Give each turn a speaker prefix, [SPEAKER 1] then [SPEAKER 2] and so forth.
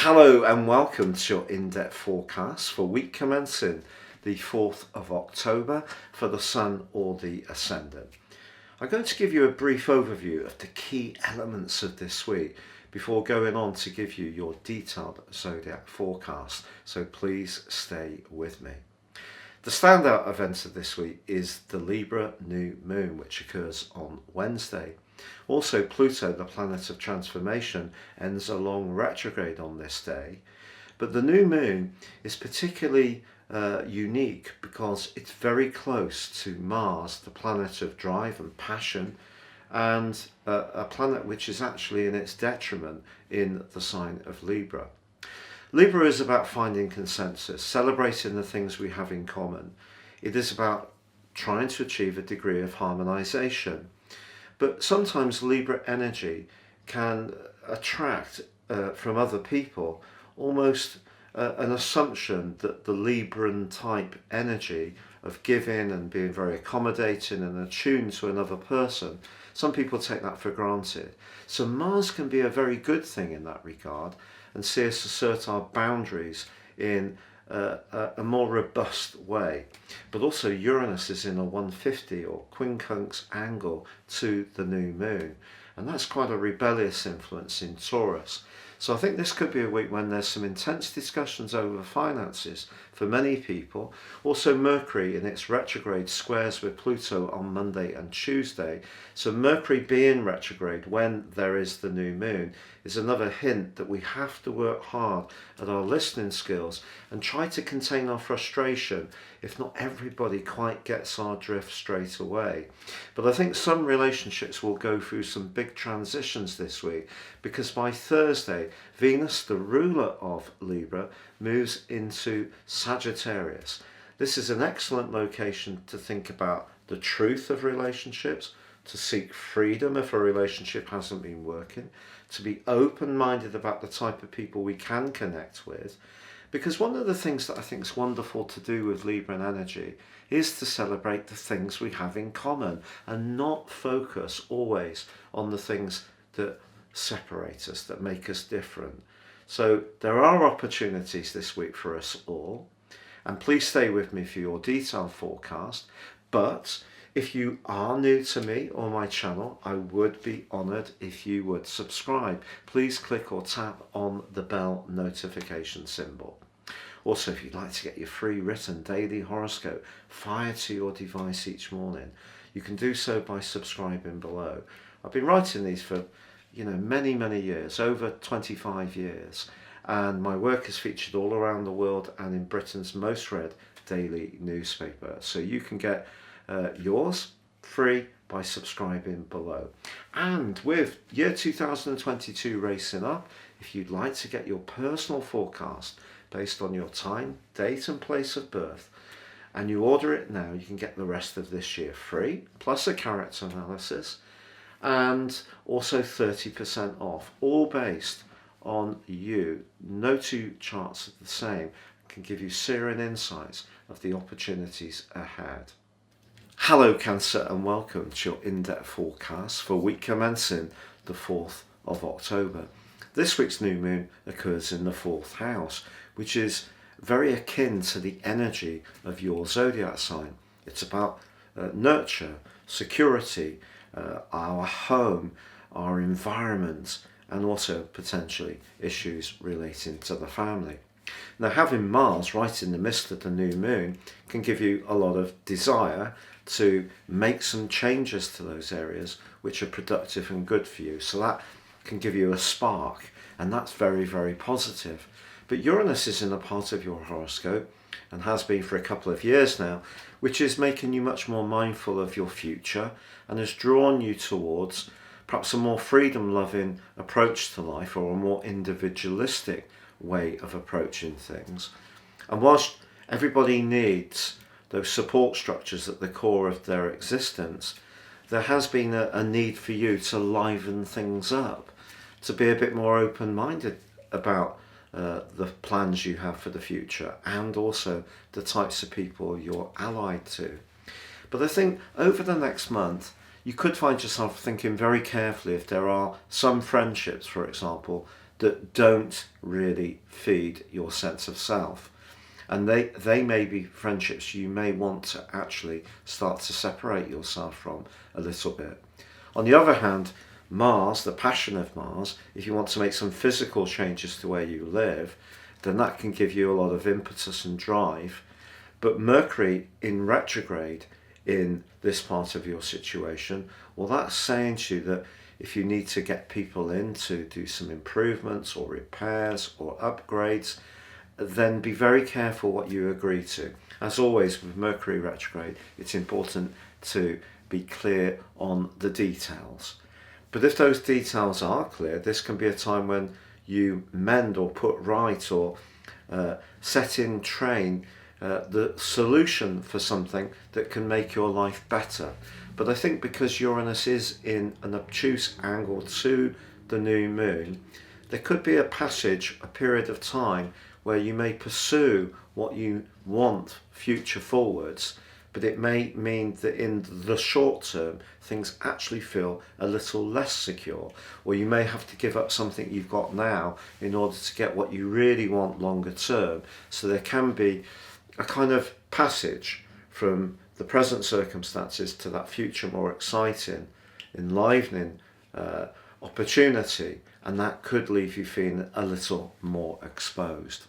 [SPEAKER 1] Hello and welcome to your in-depth forecast for week commencing the 4th of October for the Sun or the Ascendant. I'm going to give you a brief overview of the key elements of this week before going on to give you your detailed Zodiac forecast, so please stay with me. The standout event of this week is the Libra new moon, which occurs on Wednesday. Also, Pluto, the planet of transformation, ends a long retrograde on this day. But the new moon is particularly unique because it's very close to Mars, the planet of drive and passion, and a planet which is actually in its detriment in the sign of Libra. Libra is about finding consensus, celebrating the things we have in common. It is about trying to achieve a degree of harmonization. But sometimes Libra energy can attract from other people almost an assumption that the Libran type energy of giving and being very accommodating and attuned to another person, some people take that for granted. So Mars can be a very good thing in that regard and see us assert our boundaries in a more robust way. But also Uranus is in a 150 or quincunx angle to the new moon, and that's quite a rebellious influence in Taurus. So I think this could be a week when there's some intense discussions over finances for many people. Also Mercury in its retrograde squares with Pluto on Monday and Tuesday. So Mercury being retrograde when there is the new moon is another hint that we have to work hard at our listening skills and try to contain our frustration if not everybody quite gets our drift straight away. But I think some relationships will go through some big transitions this week because by Thursday, Venus, the ruler of Libra, moves into Sagittarius. This is an excellent location to think about the truth of relationships, to seek freedom if a relationship hasn't been working, to be open-minded about the type of people we can connect with. Because one of the things that I think is wonderful to do with Libran energy is to celebrate the things we have in common and not focus always on the things that separate us, that make us different. So there are opportunities this week for us all, and please stay with me for your detailed forecast. But if you are new to me or my channel, I would be honoured if you would subscribe. Please click or tap on the bell notification symbol. Also, if you'd like to get your free written daily horoscope fired to your device each morning, you can do so by subscribing below. I've been writing these for many years, over 25 years, and my work is featured all around the world and in Britain's most read daily newspaper. So you can get yours free by subscribing below. And with year 2022 racing up, if you'd like to get your personal forecast based on your time, date and place of birth, and you order it now, you can get the rest of this year free, plus a character analysis, and also 30% off, all based on you. No two charts are the same, can give you searing insights of the opportunities ahead. Hello Cancer and welcome to your in-depth forecast for week commencing the 4th of October. This week's new moon occurs in the 4th house, which is very akin to the energy of your zodiac sign. It's about nurture, security, our home, our environment, and also potentially issues relating to the family. Now, having Mars right in the midst of the new moon can give you a lot of desire to make some changes to those areas which are productive and good for you. So that can give you a spark, and that's very positive. But Uranus is in a part of your horoscope, and has been for a couple of years now, which is making you much more mindful of your future and has drawn you towards perhaps a more freedom-loving approach to life, or a more individualistic way of approaching things. And whilst everybody needs those support structures at the core of their existence, there has been a need for you to liven things up, to be a bit more open-minded about the plans you have for the future, and also the types of people you're allied to. But I think over the next month you could find yourself thinking very carefully if there are some friendships, for example, that don't really feed your sense of self. And they may be friendships you may want to actually start to separate yourself from a little bit. On the other hand, Mars, the passion of Mars, if you want to make some physical changes to where you live, then that can give you a lot of impetus and drive. But Mercury in retrograde in this part of your situation, well, that's saying to you that if you need to get people in to do some improvements or repairs or upgrades, then be very careful what you agree to. As always with Mercury retrograde, it's important to be clear on the details. But if those details are clear, this can be a time when you mend or put right or set in train the solution for something that can make your life better. But I think because Uranus is in an obtuse angle to the new moon, there could be a passage, a period of time where you may pursue what you want future forwards, but it may mean that in the short term things actually feel a little less secure, or you may have to give up something you've got now in order to get what you really want longer term. So there can be a kind of passage from the present circumstances to that future more exciting, enlivening opportunity, and that could leave you feeling a little more exposed.